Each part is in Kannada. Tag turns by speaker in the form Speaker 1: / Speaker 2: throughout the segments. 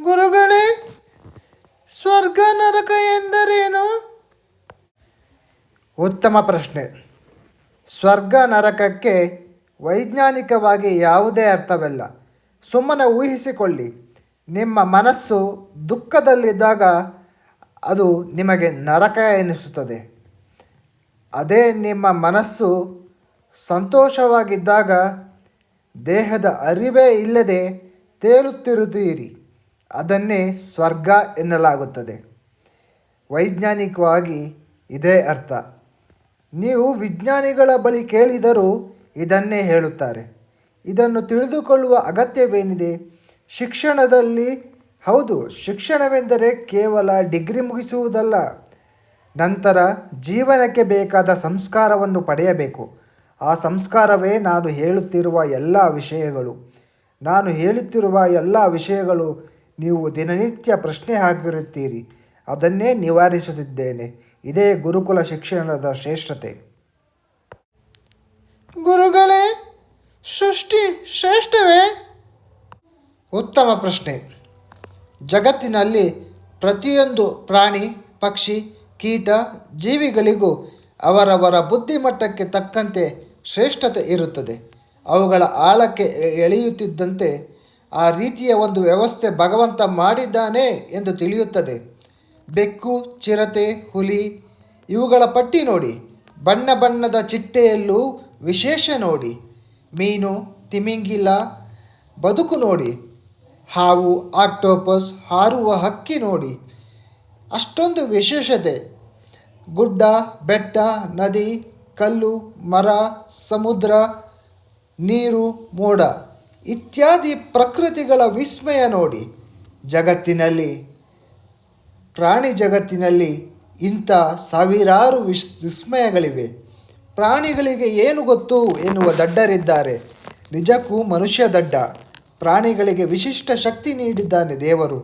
Speaker 1: ಗುರುಗಳೇ, ಸ್ವರ್ಗ ನರಕ ಎಂದರೇನು?
Speaker 2: ಉತ್ತಮ ಪ್ರಶ್ನೆ. ಸ್ವರ್ಗ ನರಕಕ್ಕೆ ವೈಜ್ಞಾನಿಕವಾಗಿ ಯಾವುದೇ ಅರ್ಥವಿಲ್ಲ. ಸುಮ್ಮನೆ ಊಹಿಸಿಕೊಳ್ಳಿ. ನಿಮ್ಮ ಮನಸ್ಸು ದುಃಖದಲ್ಲಿದ್ದಾಗ ಅದು ನಿಮಗೆ ನರಕ ಎನಿಸುತ್ತದೆ. ಅದೇ ನಿಮ್ಮ ಮನಸ್ಸು ಸಂತೋಷವಾಗಿದ್ದಾಗ ದೇಹದ ಅರಿವೇ ಇಲ್ಲದೆ ತೇಲುತ್ತಿರುತ್ತೀರಿ. ಅದನ್ನೇ ಸ್ವರ್ಗ ಎನ್ನಲಾಗುತ್ತದೆ. ವೈಜ್ಞಾನಿಕವಾಗಿ ಇದೇ ಅರ್ಥ. ನೀವು ವಿಜ್ಞಾನಿಗಳ ಬಳಿ ಕೇಳಿದರೂ ಇದನ್ನೇ ಹೇಳುತ್ತಾರೆ. ಇದನ್ನು ತಿಳಿದುಕೊಳ್ಳುವ ಅಗತ್ಯವೇನಿದೆ? ಶಿಕ್ಷಣದಲ್ಲಿ ಹೌದು, ಶಿಕ್ಷಣವೆಂದರೆ ಕೇವಲ ಡಿಗ್ರಿ ಮುಗಿಸುವುದಲ್ಲ. ನಂತರ ಜೀವನಕ್ಕೆ ಬೇಕಾದ ಸಂಸ್ಕಾರವನ್ನು ಪಡೆಯಬೇಕು. ಆ ಸಂಸ್ಕಾರವೇ ನಾನು ಹೇಳುತ್ತಿರುವ ಎಲ್ಲ ವಿಷಯಗಳು ನೀವು ದಿನನಿತ್ಯ ಪ್ರಶ್ನೆ ಹಾಕಿರುತ್ತೀರಿ. ಅದನ್ನೇ ನಿವಾರಿಸುತ್ತಿದ್ದೇನೆ. ಇದೇ ಗುರುಕುಲ ಶಿಕ್ಷಣದ ಶ್ರೇಷ್ಠತೆ.
Speaker 1: ಗುರುಗಳೇ, ಸೃಷ್ಟಿ ಶ್ರೇಷ್ಠವೇ?
Speaker 2: ಉತ್ತಮ ಪ್ರಶ್ನೆ. ಜಗತ್ತಿನಲ್ಲಿ ಪ್ರತಿಯೊಂದು ಪ್ರಾಣಿ, ಪಕ್ಷಿ, ಕೀಟ, ಜೀವಿಗಳಿಗೂ ಅವರವರ ಬುದ್ಧಿಮಟ್ಟಕ್ಕೆ ತಕ್ಕಂತೆ ಶ್ರೇಷ್ಠತೆ ಇರುತ್ತದೆ. ಅವುಗಳ ಆಳಕ್ಕೆ ಎಳೆಯುತ್ತಿದ್ದಂತೆ ಆ ರೀತಿಯ ಒಂದು ವ್ಯವಸ್ಥೆ ಭಗವಂತ ಮಾಡಿದ್ದಾನೆ ಎಂದು ತಿಳಿಯುತ್ತದೆ. ಬೆಕ್ಕು, ಚಿರತೆ, ಹುಲಿ ಇವುಗಳ ಪಟ್ಟಿ ನೋಡಿ. ಬಣ್ಣ ಬಣ್ಣದ ಚಿಟ್ಟೆಯಲ್ಲೂ ವಿಶೇಷ ನೋಡಿ. ಮೀನು, ತಿಮಿಂಗಿಲ ಬದುಕು ನೋಡಿ. ಹಾವು, ಆಕ್ಟೋಪಸ್, ಹಾರುವ ಹಕ್ಕಿ ನೋಡಿ. ಅಷ್ಟೊಂದು ವಿಶೇಷತೆ. ಗುಡ್ಡ, ಬೆಟ್ಟ, ನದಿ, ಕಲ್ಲು, ಮರ, ಸಮುದ್ರ, ನೀರು, ಮೋಡ ಇತ್ಯಾದಿ ಪ್ರಕೃತಿಗಳ ವಿಸ್ಮಯ ನೋಡಿ. ಪ್ರಾಣಿ ಜಗತ್ತಿನಲ್ಲಿ ಇಂಥ ಸಾವಿರಾರು ವಿಸ್ಮಯಗಳಿವೆ. ಪ್ರಾಣಿಗಳಿಗೆ ಏನು ಗೊತ್ತು ಎನ್ನುವ ದಡ್ಡರಿದ್ದಾರೆ. ನಿಜಕ್ಕೂ ಮನುಷ್ಯ ದಡ್ಡ. ಪ್ರಾಣಿಗಳಿಗೆ ವಿಶಿಷ್ಟ ಶಕ್ತಿ ನೀಡಿದ್ದಾನೆ ದೇವರು.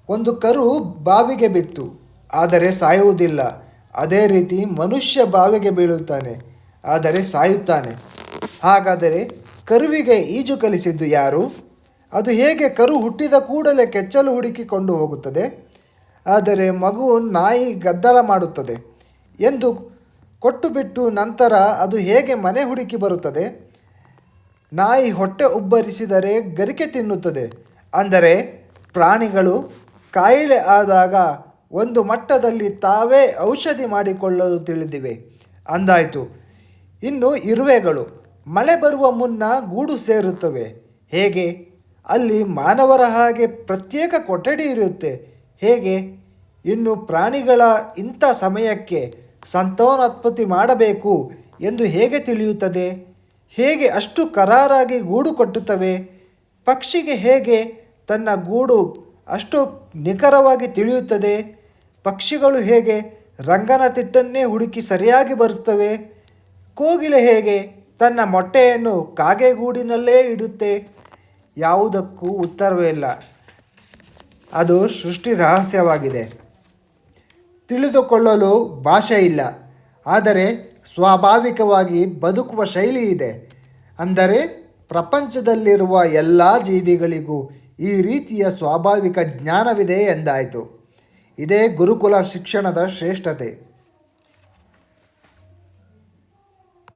Speaker 2: ಒಂದು ಕರು ಬಾವಿಗೆ ಬಿತ್ತು, ಆದರೆ ಸಾಯುವುದಿಲ್ಲ. ಅದೇ ರೀತಿ ಮನುಷ್ಯ ಬಾವಿಗೆ ಬೀಳುತ್ತಾನೆ, ಆದರೆ ಸಾಯುತ್ತಾನೆ. ಹಾಗಾದರೆ ಕರುವಿಗೆ ಈಜು ಕಲಿಸಿದ್ದು ಯಾರು? ಅದು ಹೇಗೆ ಕರು ಹುಟ್ಟಿದ ಕೂಡಲೇ ಕೆಚ್ಚಲು ಹುಡುಕಿಕೊಂಡು ಹೋಗುತ್ತದೆ, ಆದರೆ ಮಗು ನಾಯಿ ಗದ್ದಲ ಮಾಡುತ್ತದೆ ಎಂದು ಕೊಟ್ಟುಬಿಟ್ಟು ನಂತರ ಅದು ಹೇಗೆ ಮನೆ ಹುಡುಕಿ ಬರುತ್ತದೆ? ನಾಯಿ ಹೊಟ್ಟೆ ಉಬ್ಬರಿಸಿದರೆ ಗರಿಕೆ ತಿನ್ನುತ್ತದೆ. ಅಂದರೆ ಪ್ರಾಣಿಗಳು ಕಾಯಿಲೆ ಆದಾಗ ಒಂದು ಮಟ್ಟದಲ್ಲಿ ತಾವೇ ಔಷಧಿ ಮಾಡಿಕೊಳ್ಳಲು ತಿಳಿದಿವೆ ಅಂದಾಯಿತು. ಇನ್ನು ಇರುವೆಗಳು ಮಳೆ ಬರುವ ಮುನ್ನ ಗೂಡು ಸೇರುತ್ತವೆ. ಹೇಗೆ? ಅಲ್ಲಿ ಮಾನವರ ಹಾಗೆ ಪ್ರತ್ಯೇಕ ಕೊಠಡಿ ಇರುತ್ತೆ. ಹೇಗೆ? ಇನ್ನು ಪ್ರಾಣಿಗಳ ಇಂಥ ಸಮಯಕ್ಕೆ ಸಂತಾನೋತ್ಪತ್ತಿ ಮಾಡಬೇಕು ಎಂದು ಹೇಗೆ ತಿಳಿಯುತ್ತದೆ? ಹೇಗೆ ಅಷ್ಟು ಕರಾರಾಗಿ ಗೂಡು ಕಟ್ಟುತ್ತವೆ? ಪಕ್ಷಿಗೆ ಹೇಗೆ ತನ್ನ ಗೂಡು ಅಷ್ಟು ನಿಖರವಾಗಿ ತಿಳಿಯುತ್ತದೆ? ಪಕ್ಷಿಗಳು ಹೇಗೆ ರಂಗನ ತಿಟ್ಟನ್ನೇ ಹುಡುಕಿ ಸರಿಯಾಗಿ ಬರುತ್ತವೆ? ಕೋಗಿಲೆ ಹೇಗೆ ತನ್ನ ಮೊಟ್ಟೆಯನ್ನು ಕಾಗೆಗೂಡಿನಲ್ಲೇ ಇಡುತ್ತೆ? ಯಾವುದಕ್ಕೂ ಉತ್ತರವೇ ಇಲ್ಲ. ಅದು ಸೃಷ್ಟಿ ರಹಸ್ಯವಾಗಿದೆ. ತಿಳಿದುಕೊಳ್ಳಲು ಭಾಷೆ ಇಲ್ಲ, ಆದರೆ ಸ್ವಾಭಾವಿಕವಾಗಿ ಬದುಕುವ ಶೈಲಿ ಇದೆ. ಅಂದರೆ ಪ್ರಪಂಚದಲ್ಲಿರುವ ಎಲ್ಲ ಜೀವಿಗಳಿಗೂ ಈ ರೀತಿಯ ಸ್ವಾಭಾವಿಕ ಜ್ಞಾನವಿದೆ ಎಂದಾಯಿತು. ಇದೇ ಗುರುಕುಲ ಶಿಕ್ಷಣದ ಶ್ರೇಷ್ಠತೆ.